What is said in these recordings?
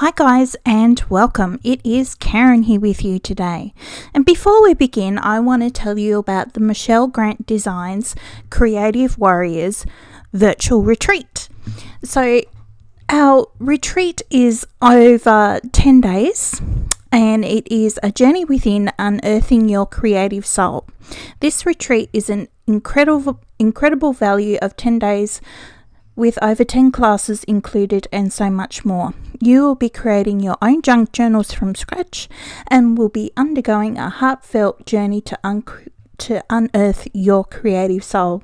Hi guys and welcome. It is Karen here with you today. And before we begin, I want to tell you about the Michelle Grant Designs Creative Warriors virtual retreat. So our retreat is over 10 days and it is a journey within unearthing your creative soul. This retreat is an incredible value of 10 days with over 10 classes included and so much more. You will be creating your own junk journals from scratch and will be undergoing a heartfelt journey to unearth your creative soul.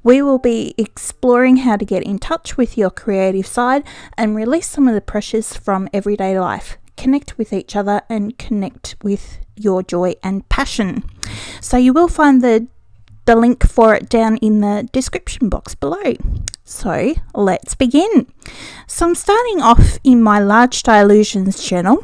We will be exploring how to get in touch with your creative side and release some of the pressures from everyday life. Connect with each other and connect with your joy and passion. So you will find the link for it down in the description box below. So let's begin. So I'm starting off in my Large Dilutions journal,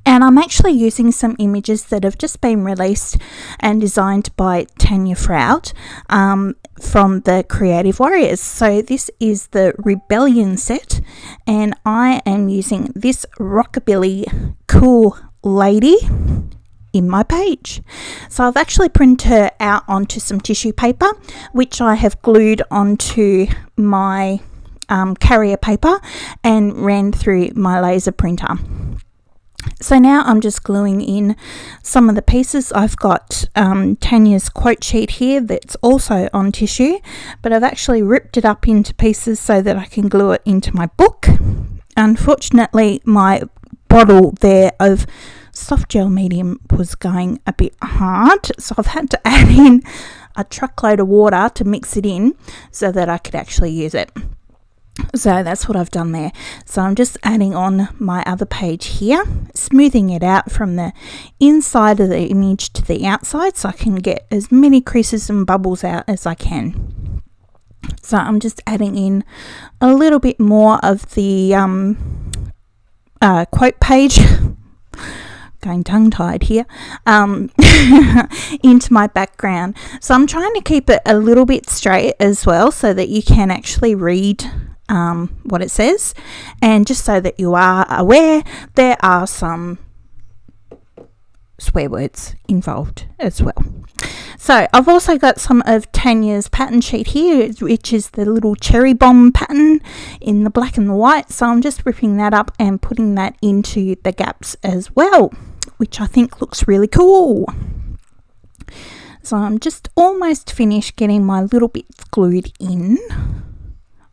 and I'm actually using some images that have just been released and designed by Tanya Frout from the Creative Warriors. So this is the Rebellion set, and I am using this rockabilly cool lady in my page. So I've actually printed her out onto some tissue paper, which I have glued onto my carrier paper and ran through my laser printer. So now I'm just gluing in some of the pieces. I've got Tanya's quote sheet here that's also on tissue, but I've actually ripped it up into pieces so that I can glue it into my book. Unfortunately, my bottle there of soft gel medium was going a bit hard, so I've had to add in a truckload of water to mix it in so that I could actually use it. So that's what I've done there. So I'm just adding on my other page here, smoothing it out from the inside of the image to the outside so I can get as many creases and bubbles out as I can. So I'm just adding in a little bit more of the quote page, going tongue-tied here, into my background. So I'm trying to keep it a little bit straight as well so that you can actually read what it says, and just so that you are aware, there are some swear words involved as well. So I've also got some of Tanya's pattern sheet here, which is the little cherry bomb pattern in the black and the white. So I'm just ripping that up and putting that into the gaps as well, which I think looks really cool. So I'm just almost finished getting my little bits glued in.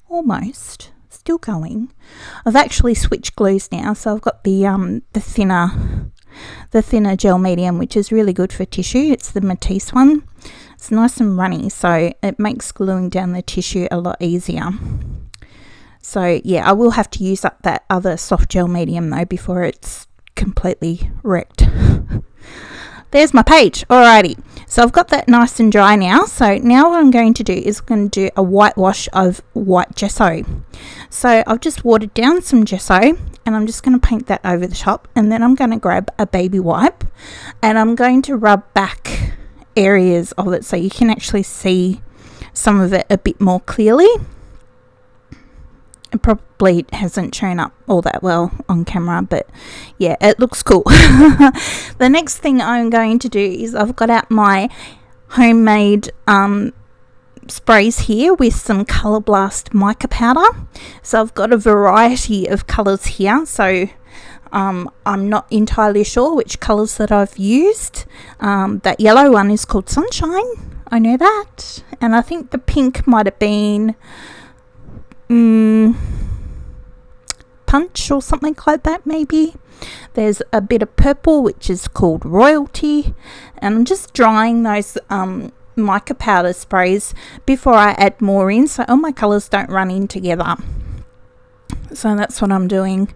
Almost. Still going. I've actually switched glues now, so I've got the thinner gel medium, which is really good for tissue. It's the Matisse one. It's nice and runny, so it makes gluing down the tissue a lot easier. So yeah, I will have to use up that other soft gel medium though before it's completely wrecked. There's my page. Alrighty, so I've got that nice and dry now. So now what I'm going to do is I'm going to do a whitewash of white gesso. So I've just watered down some gesso and I'm just going to paint that over the top, and then I'm going to grab a baby wipe and I'm going to rub back areas of it so you can actually see some of it a bit more clearly. It probably hasn't shown up all that well on camera, but yeah, it looks cool. The next thing I'm going to do is I've got out my homemade sprays here with some Colour Blast mica powder. So I've got a variety of colours here, so I'm not entirely sure which colours that I've used. That yellow one is called Sunshine, I know that, and I think the pink might have been Punch or something like that maybe. There's a bit of purple which is called Royalty, and I'm just drying those mica powder sprays before I add more in so all my colours don't run in together. So that's what I'm doing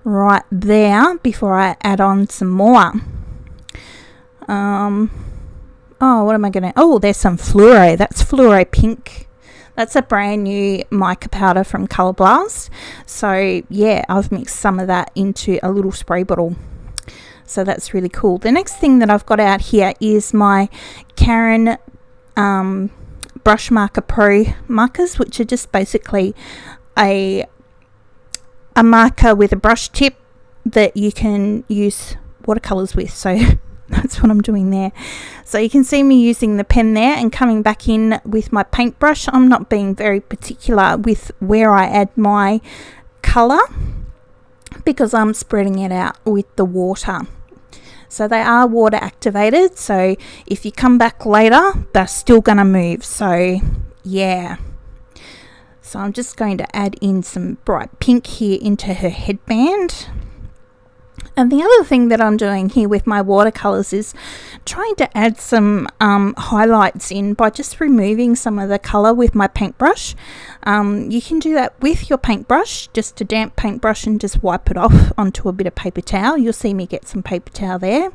right there before I add on some more. What am I gonna, there's some fluoro. That's fluoro pink. That's a brand new mica powder from Colour Blast. So yeah, I've mixed some of that into a little spray bottle. So that's really cool. The next thing that I've got out here is my Caran Brush Marker Pro markers, which are just basically a a marker with a brush tip that you can use watercolors with. So that's what I'm doing there. So you can see me using the pen there and coming back in with my paintbrush. I'm not being very particular with where I add my colour because I'm spreading it out with the water. So they are water activated, so if you come back later, they're still going to move. So yeah. So I'm just going to add in some bright pink here into her headband. And the other thing that I'm doing here with my watercolors is trying to add some highlights in by just removing some of the color with my paintbrush. You can do that with your paintbrush, just a damp paintbrush, and just wipe it off onto a bit of paper towel. You'll see me get some paper towel there.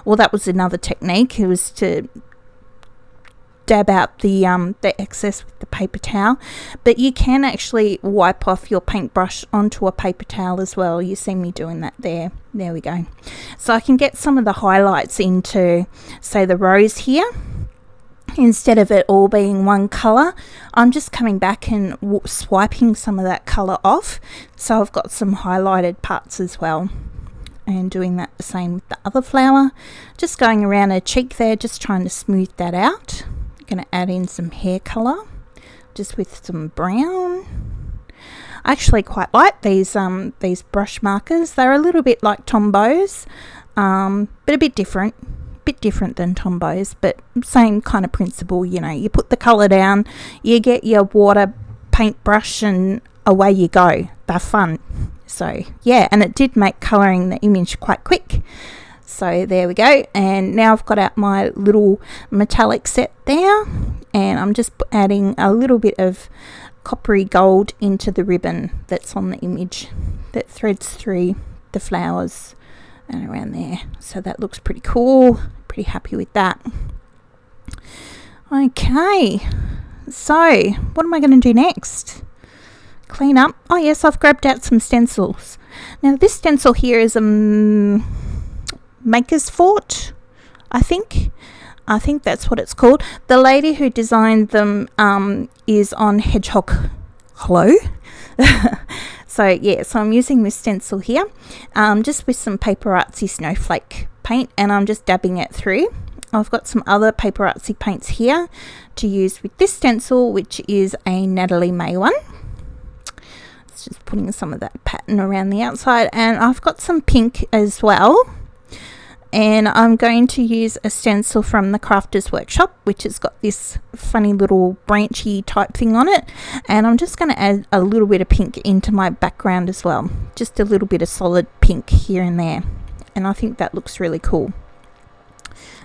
Well, that was another technique. It was to dab out the excess with the paper towel, but you can actually wipe off your paintbrush onto a paper towel as well. You see me doing that there. There we go. So I can get some of the highlights into, say, the rose here. Instead of it all being one color, I'm just coming back and swiping some of that color off, so I've got some highlighted parts as well. And doing that the same with the other flower, just going around her cheek there, just trying to smooth that out. Going to add in some hair color just with some brown. I actually quite like these brush markers. They're a little bit like Tombows, but a bit different than Tombows, but same kind of principle. You know, you put the color down, you get your water paintbrush, and away you go. They're fun. So yeah, and it did make coloring the image quite quick. So there we go, and now I've got out my little metallic set there, and I'm just adding a little bit of coppery gold into the ribbon that's on the image that threads through the flowers and around there. So that looks pretty cool, pretty happy with that. Okay, so what am I going to do next? Clean up. Oh yes, I've grabbed out some stencils. Now this stencil here is a Maker's Fort, I think that's what it's called. The lady who designed them is on Hedgehog Hollow. So yeah, so I'm using this stencil here just with some Paper Artsy snowflake paint, and I'm just dabbing it through. I've got some other Paper Artsy paints here to use with this stencil, which is a Natalie May one. It's just putting some of that pattern around the outside, and I've got some pink as well. And I'm going to use a stencil from the Crafters Workshop, which has got this funny little branchy type thing on it. And I'm just going to add a little bit of pink into my background as well. Just a little bit of solid pink here and there. And I think that looks really cool.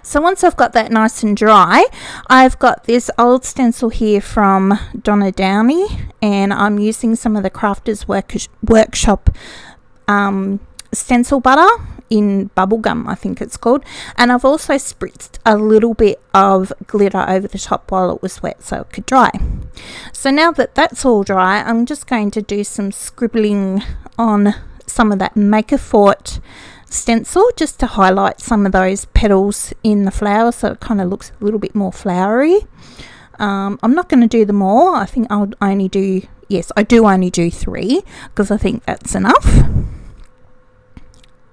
So once I've got that nice and dry, I've got this old stencil here from Donna Downey. And I'm using some of the Crafters Workshop stencil butter in bubblegum, I think it's called, and I've also spritzed a little bit of glitter over the top while it was wet so it could dry. So now that that's all dry, I'm just going to do some scribbling on some of that Maker's Fort stencil just to highlight some of those petals in the flower so it kind of looks a little bit more flowery. I'm not going to do them all. I think I only do 3 because I think that's enough.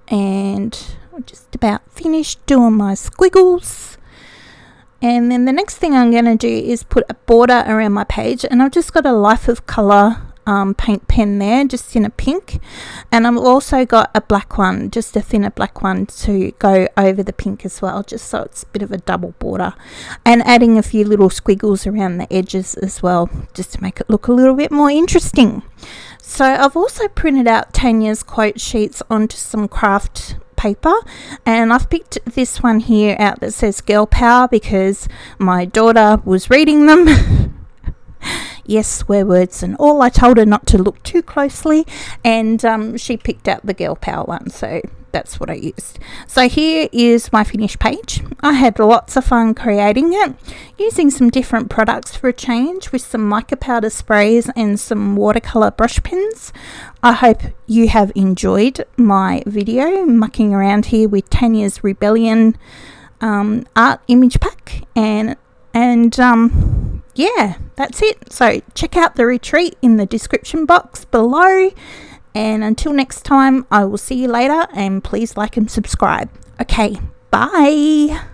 And I'm just about finished doing my squiggles, and then the next thing I'm going to do is put a border around my page, and I've just got a Life of Colour paint pen there just in a pink, and I've also got a black one, just a thinner black one to go over the pink as well, just so it's a bit of a double border, and adding a few little squiggles around the edges as well just to make it look a little bit more interesting. So I've also printed out Tanya's quote sheets onto some craft paper, and I've picked this one here out that says Girl Power because my daughter was reading them. Yes, swear words and all. I told her not to look too closely, and she picked out the Girl Power one, so that's what I used. So here is my finished page. I had lots of fun creating it, using some different products for a change with some mica powder sprays and some watercolor brush pens. I hope you have enjoyed my video mucking around here with Tanya's Rebellion art image pack, and yeah, that's it. So check out the retreat in the description box below, And until next time, I will see you later, and please like and subscribe. Okay, bye.